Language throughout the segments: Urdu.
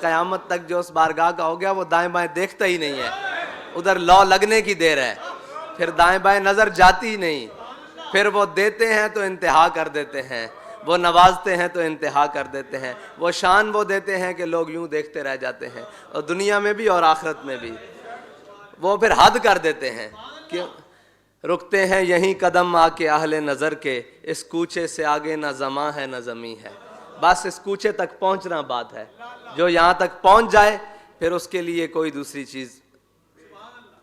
قیامت تک جو اس بارگاہ کا ہو گیا وہ دائیں بائیں دیکھتا ہی نہیں ہے, ادھر لو لگنے کی دیر ہے, پھر دائیں بائیں نظر جاتی ہی نہیں, پھر وہ دیتے ہیں تو انتہا کر دیتے ہیں, وہ نوازتے ہیں تو انتہا کر دیتے ہیں, وہ شان وہ دیتے ہیں کہ لوگ یوں دیکھتے رہ جاتے ہیں, اور دنیا میں بھی اور آخرت میں بھی وہ پھر حد کر دیتے ہیں. کیوں رکتے ہیں یہیں قدم آ کے اہل نظر کے, اس کوچے سے آگے نہ زماں ہے نہ زمیں ہے. بس اس کوچے تک پہنچنا بات ہے, جو یہاں تک پہنچ جائے پھر اس کے لیے کوئی دوسری چیز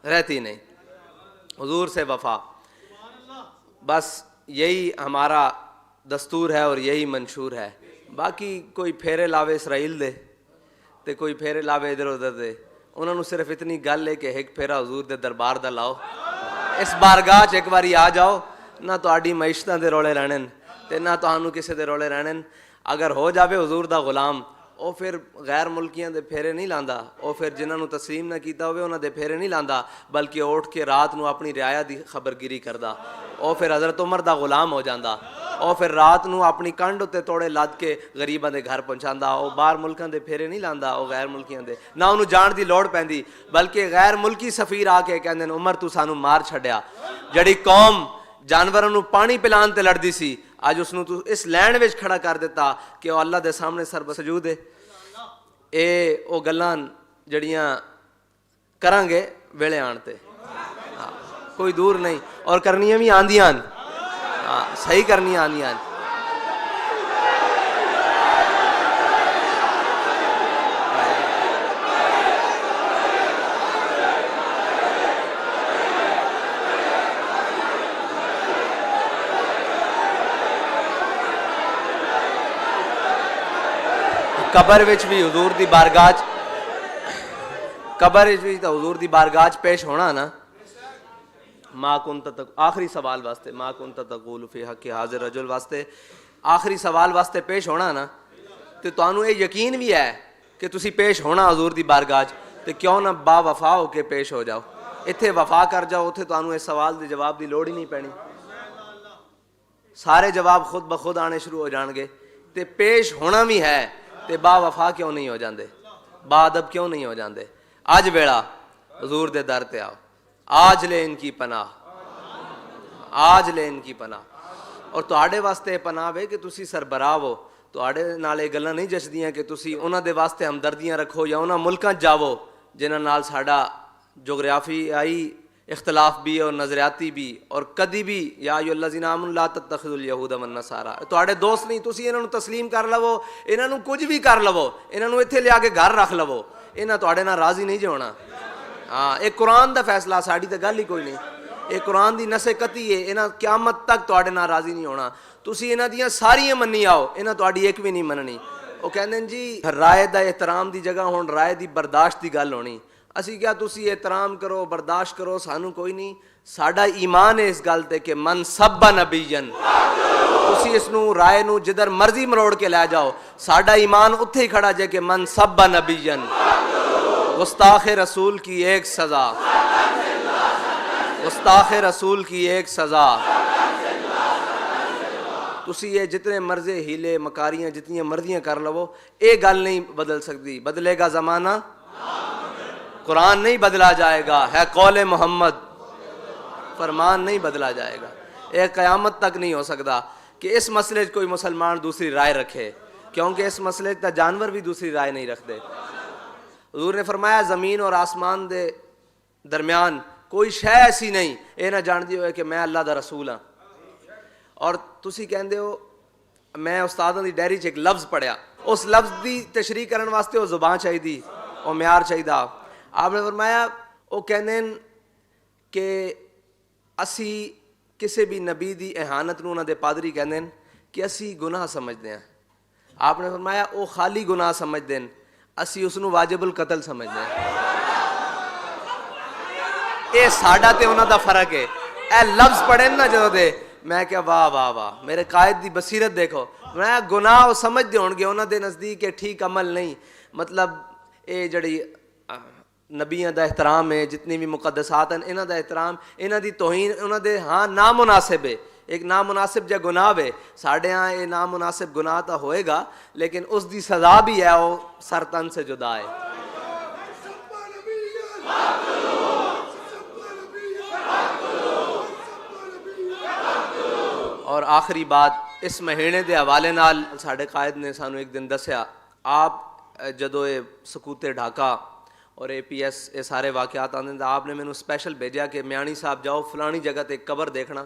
رہتی نہیں. حضور سے وفا, بس یہی ہمارا دستور ہے اور یہی منشور ہے. باقی کوئی پھیرے لاوے اسرائیل دے تے کوئی پھیرے لاوے ادھر ادھر دے, انہوں نے صرف اتنی گل ہے کہ ایک پھیرا حضور دے دربار دا لاؤ, اس بارگاہ چ ایک باری آ جاؤ, نہ تہاڈی معیشتاں دے رولے رہنے تے نہ تہانوں کسے دے رولے رہنے. اگر ہو جاوے حضور دا غلام, او پھر غیر ملکیاں دے پھیرے نہیں لاندا, او پھر جنہاں نو تسلیم نہ کیتا ہوئے انہاں دے پھیرے نہیں لاندا, بلکہ اٹھ کے رات نو اپنی رعایا دی خبرگیری کردا, او پھر حضرت عمر دا غلام ہو جاندا, او پھر رات نو اپنی کنڈ تے توڑے لاد کے غریباں دے گھر پہنچاندا. او باہر ملکاں دے پھیرے نہیں لاندا, او غیر ملکیاں دے نہ انہوں جان دی لوڑ پیندی, بلکہ غیر ملکی سفیر آ کے کہندے نے عمر تو سانو مار چھڈیا. جڑی قوم جانوراں نو پانی پلان تے لڑدی سی, اج اس نو تو اس لین وچ کھڑا کر دیتا کہ او اللہ دے سامنے سر سجود ہے. اے او گلاں جڑیاں کران گے ویلے آن تے, کوئی دور نہیں, اور کرنیاں بھی آندیاں, صحیح کرنیاں آندیاں. قبر وچ بھی حضور دی بارگاہ قبر وچ بھی تو حضور دی بارگاہ پیش ہونا نا. ما کنت آخری سوال واسطے, ما کنت تقول فی حق حاضر رجل واسطے آخری سوال واسطے پیش ہونا نا, تے تانوں یہ یقین بھی ہے کہ تسی پیش ہونا حضور دی بارگاہ, تے کیوں نہ با وفا ہو کے پیش ہو جاؤ. ایتھے وفا کر جاؤ, اوتھے تانوں اس سوال دے جواب دی لوڑ ہی نہیں پینی, سارے جواب خود بخود آنے شروع ہو جان گے. تے پیش ہونا بھی ہے تے با وفا کیوں نہیں ہو جاندے, با ادب کیوں نہیں ہو جاندے. آج ویڑا حضور دے در تے آؤ, آج لے ان کی پناہ, آج لے ان کی پناہ. اور تہاڈے واسطے پناہ ہے کہ تسی سربراہ ہو, تہاڈے نال یہ گلاں نہیں جچدیاں کہ تسی انہاں دے واسطے ہمدردیاں رکھو یا انہاں ملکاں جاؤ جنہاں نال ساڈا جغرافیائی اختلاف بھی اور نظریاتی بھی, اور کدی بھی یا ایھا الذین آمنوا لا تتخذوا اليہود والنصارى, تہاڈے دوست نہیں, تسی انہاں نو تسلیم کر لو, انہاں نو کچھ بھی کر لو, انہاں نو ایتھے لیا کے گھر رکھ لو, انہاں تہاڈے نال راضی نہیں جے ہونا. ہاں ایک قرآن دا فیصلہ, ساڈی تے گل ہی کوئی نہیں, ایک قرآن دی نص قطعی ہے, انہاں قیامت تک تہاڈے نال راضی نہیں ہونا. تسی انہاں دیاں ساریاں منی آؤ, انہاں تہاڈی ایک بھی نہیں مننی. وہ کہندے ہیں جی رائے دا احترام دی جگہ ہن رائے دی برداشت دی گل ہونی. اسی کیا تسی احترام کرو برداشت کرو, سانو کوئی نہیں. ساڈا ایمان ہے اس گل تے کہ من سب نبیًا, تسی اس نو رائے نو جدھر مرضی مروڑ کے لے جاؤ, ساڈا ایمان اتھے ہی کھڑا جے کہ من سب نبیًا, گستاخ رسول کی ایک سزا, گستاخ رسول کی ایک سزا. تسی یہ جتنے مرضی ہیلے مکاریاں جتنی مرضیاں کر لو, یہ گل نہیں بدل سکتی. بدلے گا زمانہ, قرآن نہیں بدلا جائے گا, ہے قول محمد, فرمان نہیں بدلا جائے گا. ایک قیامت تک نہیں ہو سکتا کہ اس مسئلے کوئی مسلمان دوسری رائے رکھے, کیونکہ اس مسئلے کا جانور بھی دوسری رائے نہیں رکھتے. حضور نے فرمایا زمین اور آسمان دے درمیان کوئی شے ایسی نہیں اے نہ جاندی ہوئے کہ میں اللہ دا رسول ہاں. اور تسی کہندے ہو میں استاداں دی ڈائری 'چ ایک لفظ پڑھیا, اس لفظ دی تشریح کرن واسطے وہ زبان چاہیے, وہ معیار چاہیے. آپ نے فرمایا وہ کہندے کہ اسی کسی بھی نبی دی احانت نو انہاں دے پادری کہندے کہ اسی گناہ سمجھدے ہیں. آپ نے فرمایا وہ خالی گناہ سمجھدے ہیں, اسی اس نو واجب القتل سمجھدے ہیں. اے ساڈا تے انہاں دا فرق ہے. اے لفظ پڑھن نا جدوں دے, میں کیا واہ واہ واہ, میرے قائد دی بصیرت دیکھو. میں گناہ وہ سمجھدے ہون گے, انہاں دے نزدیک ٹھیک عمل نہیں. مطلب اے جڑی نبیاں دا احترام ہے, جتنی بھی مقدسات ہیں انہاں دا احترام, انہاں دی توہین انہاں دے ہاں نامناسب ہے, ایک نامناسب جا گناہ ہے ساڈے ہاں, یہ نامناسب گناہ تو ہوئے گا لیکن اس دی سزا بھی ہے وہ سر تن سے جدا ہے. اور آخری بات اس مہینے دے حوالے نال ساڈے قائد نے سانو ایک دن دسیا, آپ جدو یہ سکوتے ڈھاکا اور اے پی ایس یہ سارے واقعات آتے ہیں, آپ نے مینوں اسپیشل بھیجا کہ میانی صاحب جاؤ فلانی جگہ تے ایک قبر دیکھنا,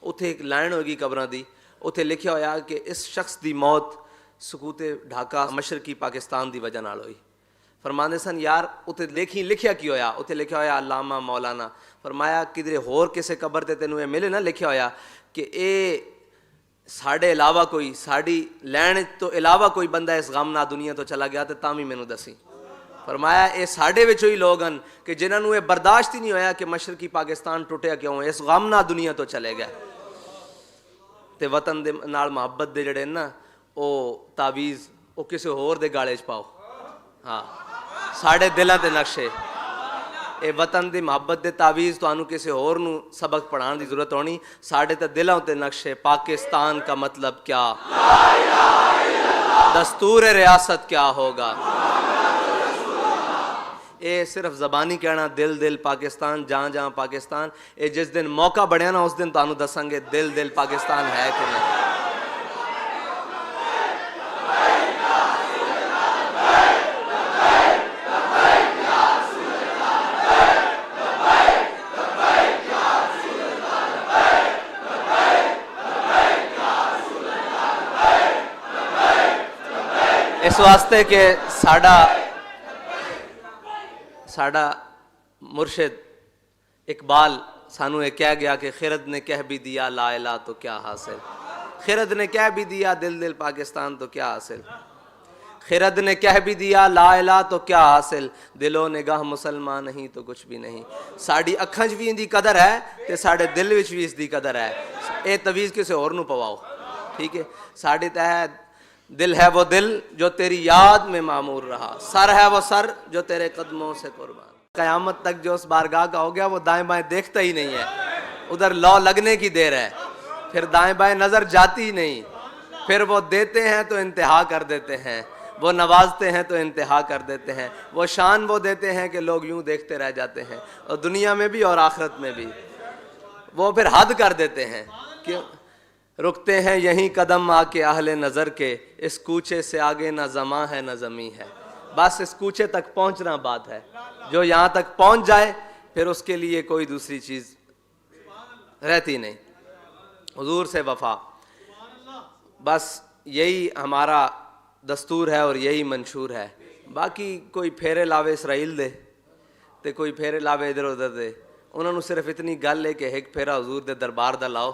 اتھے ایک لائن ہوگی قبراں دی, اتھے لکھیا ہویا کہ اس شخص دی موت سکوتے ڈھاکا مشرقی پاکستان دی وجہ نال ہوئی. فرماندے سن یار اتھے لکھیا کی ہویا, اتھے لکھیا ہویا علامہ مولانا. فرمایا کدھر ہور کسے قبر تے تینوں یہ ملے نہ لکھیا ہویا کہ اے ساڈے علاوہ کوئی, ساڈی لین تو علاوہ کوئی بندہ اس غم نہ دنیا تو چلا گیا تے تاں وی مینوں دسی. فرمایا اے ساڈے وچوں ہی لوگ ہن کہ جنہاں نوں یہ برداشت ہی نہیں ہویا کہ مشرقی پاکستان ٹوٹیا کیوں, اس غم نہ دنیا تو چلے گئے. تے وطن دے نال محبت دے جڑے نا او تعویز او کسے ہور دے گالے چ پاؤ. ہاں ساڈے دلاں تے نقشے, اے وطن دی محبت دے تعویز تانوں کسے ہور نوں سبق پڑھان دی ضرورت ہونی, ساڈے تے دلاں تے نقشے. پاکستان کا مطلب کیا, دستور ریاست کیا ہوگا, اے صرف زبانی کہنا دل دل پاکستان جہاں جہاں پاکستان. اے جس دن موقع بڑھیا نا اس دن تانوں دساں گے دل دل پاکستان ہے کہ نہیں. اس واسطے کہ ساڈا مرشد اقبال سانو یہ کہہ گیا کہ خرد نے کہہ بھی دیا لا الہ تو کیا حاصل, خرد نے کہہ بھی دیا دل دل پاکستان تو کیا حاصل, خرد نے کہہ بھی دیا لا الہ تو کیا حاصل, دل و نگاہ مسلمان نہیں تو کچھ بھی نہیں. ساڈی اکھاں 'چ بھی ان دی قدر ہے تے ساڈے دل وچ بھی اس دی قدر ہے. اے تویز کسے اور نوں پواؤ, ٹھیک ہے. ساڈے تحت دل ہے وہ دل جو تیری یاد میں معمور رہا, سر ہے وہ سر جو تیرے قدموں سے قربان. قیامت تک جو اس بارگاہ کا ہو گیا وہ دائیں بائیں دیکھتا ہی نہیں ہے, ادھر لو لگنے کی دیر ہے, پھر دائیں بائیں نظر جاتی ہی نہیں. پھر وہ دیتے ہیں تو انتہا کر دیتے ہیں, وہ نوازتے ہیں تو انتہا کر دیتے ہیں, وہ شان وہ دیتے ہیں کہ لوگ یوں دیکھتے رہ جاتے ہیں, اور دنیا میں بھی اور آخرت میں بھی. وہ پھر حد کر دیتے ہیں کہ رکتے ہیں یہیں قدم آ کے اہل نظر کے, اس کوچے سے آگے نہ زماں ہے نہ زمیں ہے. بس اس کوچے تک پہنچنا بات ہے, جو یہاں تک پہنچ جائے پھر اس کے لیے کوئی دوسری چیز رہتی نہیں. حضور سے وفا, بس یہی ہمارا دستور ہے اور یہی منشور ہے. باقی کوئی پھیرے لاوے اسرائیل دے تے کوئی پھیرے لاوے ادھر ادھر دے, انہوں نے صرف اتنی گل ہے کہ ایک پھیرا حضور دے دربار دا لاؤ,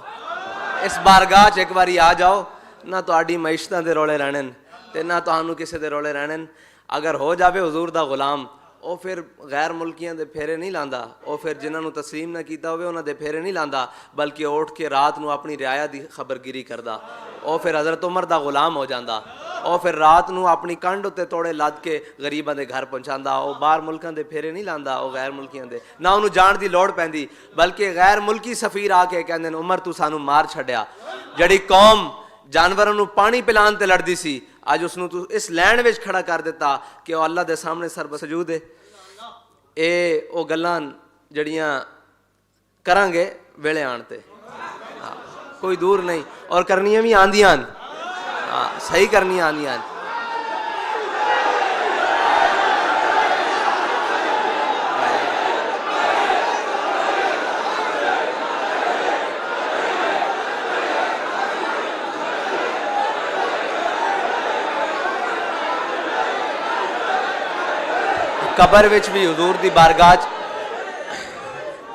اس بارگاہ چ ایک باری آ جاؤ, نہ تہاڈی معیشتاں دے رولے رہنے تے نہ تہانوں کسے دے رولے رہنے. اگر ہو جاوے حضور دا غلام, او پھر غیر ملکیاں دے پھیرے نہیں لاندا, او پھر جنہاں نوں تسلیم نہ کیتا ہوئے انہاں دے پھیرے نہیں لاندا, بلکہ اٹھ کے رات نوں اپنی رعایا دی خبرگیری کردا. او پھر حضرت عمر دا غلام ہو جاندا, او پھر رات نوں اپنی کنڈ تے توڑے لد کے غریباں دے گھر پہنچاندا. او باہر ملکاں دے پھیرے نہیں لاندا, او غیر ملکیاں دے, نہ انہوں جان دی لوڑ پیندی, بلکہ غیر ملکی سفیر آ کے کہندے عمر تو سانو مار چھڈیا. جڑی قوم جانوراں نوں پانی پلان تے لڑدی سی, اج اس نوں تو اس لین وچ کھڑا کر دیتا کہ او اللہ دے سامنے سر بسجود ہے. اے او گلاں جڑیاں کران گے ویلے آن تے, کوئی دور نہیں, اور کرنیاں بھی آندیاں, صحیح کرنیاں آندیاں. قبر وچ بھی حضور دی بارگاہ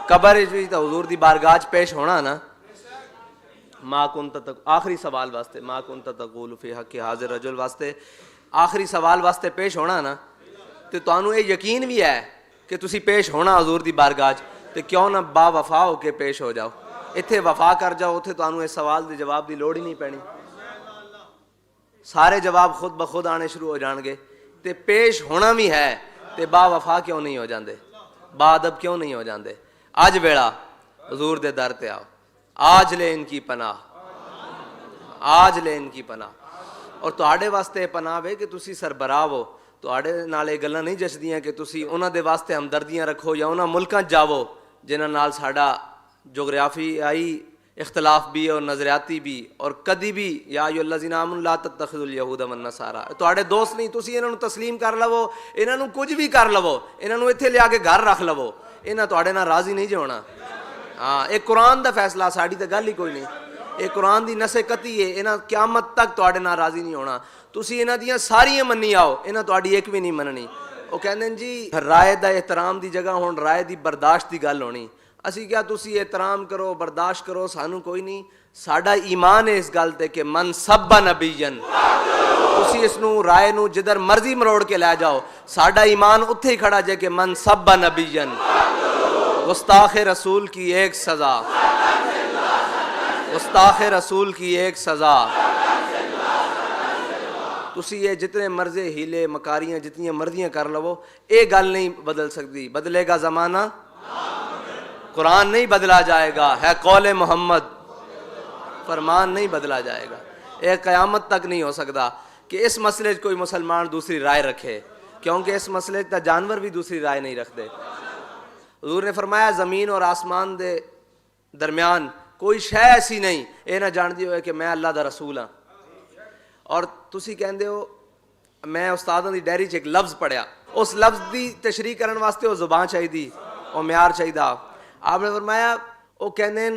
قبر وچ بھی تو حضور دی بارگاہ پیش ہونا نا. ما کنت آخری سوال واسطے, ما کنت تقول فی حق حاضر رجل واسطے آخری سوال واسطے پیش ہونا نا, تو تانوں یہ یقین بھی ہے کہ تسی پیش ہونا حضور دی بارگاہ, تو کیوں نہ با وفا ہو کے پیش ہو جاؤ. اتھے وفا کر جاؤ, اتھے تانوں اس سوال دی جواب دی لوڑ ہی نہیں پینی, سارے جواب خود بخود آنے شروع ہو جان گے. تے پیش ہونا بھی ہے, تے با وفا کیوں نہیں ہو جاندے, با ادب کیوں نہیں ہو جاندے. اج ویلا حضور دے در تے آؤ, آج لے ان کی پناہ, آج لے ان کی پناہ. اور تواڈے واسطے پناہ وے کہ تسی سربراہ ہو, تواڈے نال یہ گلاں نہیں جچدیاں کہ تسی انہاں دے واسطے ہمدردیاں رکھو یا انہاں ملکاں جاؤ جنہاں نال ساڈا جغرافیائی اختلاف بھی اور نظریاتی بھی, اور کدی بھی یا ایھا الذین آمنوا لا تتخذوا اليہود والنصارى تواڈے دوست نہیں, تسی انہاں نوں تسلیم کر لو, انہاں نوں کچھ بھی کر لو, انہاں نوں ایتھے لیا کے گھر رکھ لو, انہاں تواڈے نال راضی نہیں جو ہونا. ہاں ایک قرآن دا فیصلہ, ساڈی تے گل ہی کوئی نہیں. یہ قرآن دی نص قطعی ہے, انہاں قیامت تک تواڈے نال راضی نہیں ہونا. تسی انہاں دیاں ساریاں منی آؤ, انہاں تواڈی ایک بھی نہیں مننی. وہ کہندے جی رائے دا احترام دی جگہ ہن رائے دی برداشت دی گل ہونی. اسی کیا تسی احترام کرو برداشت کرو, سانو کوئی نہیں. ساڈا ایمان ہے اس گل تے کہ من سب نبیین, تسی اس نو رائے نو جدھر مرضی مروڑ کے لے جاؤ, ساڈا ایمان اتھے ہی کھڑا جے کہ من سب نبیین گستاخ رسول کی ایک سزا, گستاخ رسول کی ایک سزا. تسی یہ جتنے مرضی ہیلے مکاریاں جتنی مرضیاں کر لو, یہ گل نہیں بدل سکتی. بدلے گا زمانہ, قرآن نہیں بدلا جائے گا, ہے قول محمد, فرمان نہیں بدلا جائے گا. یہ قیامت تک نہیں ہو سکتا کہ اس مسئلے کوئی مسلمان دوسری رائے رکھے, کیونکہ اس مسئلے تا جانور بھی دوسری رائے نہیں رکھتے. حضور نے فرمایا زمین اور آسمان دے درمیان کوئی شے ایسی نہیں یہ نہ جانتی ہوئے کہ میں اللہ دا رسول ہاں. اور تسی کہندے ہو میں استاداں دی ڈائری 'چ ایک لفظ پڑھیا, اس لفظ دی تشریح کرن واسطے وہ زبان چاہیے, وہ معیار چاہیے. آپ نے فرمایا وہ کہندے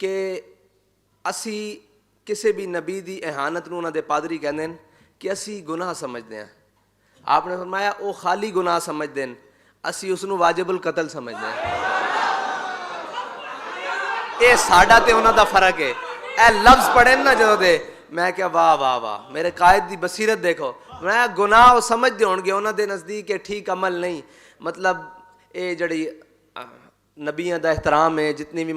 کہ اسی کسی بھی نبی دی احانت نوں انہاں دے پادری کہندے کہ اسی گناہ سمجھدے ہیں. آپ نے فرمایا وہ خالی گناہ سمجھدے ہیں, اسی اس نوں واجب القتل سمجھدے ہیں. اے ساڈا تے انہاں دا فرق ہے. اے لفظ پڑھے نا جدوں دے میں کہ واہ واہ واہ میرے قائد دی بصیرت دیکھو. میں گناہ وہ سمجھدے ہون گے انہاں دے نزدیک کہ ٹھیک عمل نہیں, مطلب اے جڑی نبیاں دا احترام ہے, جتنی بھی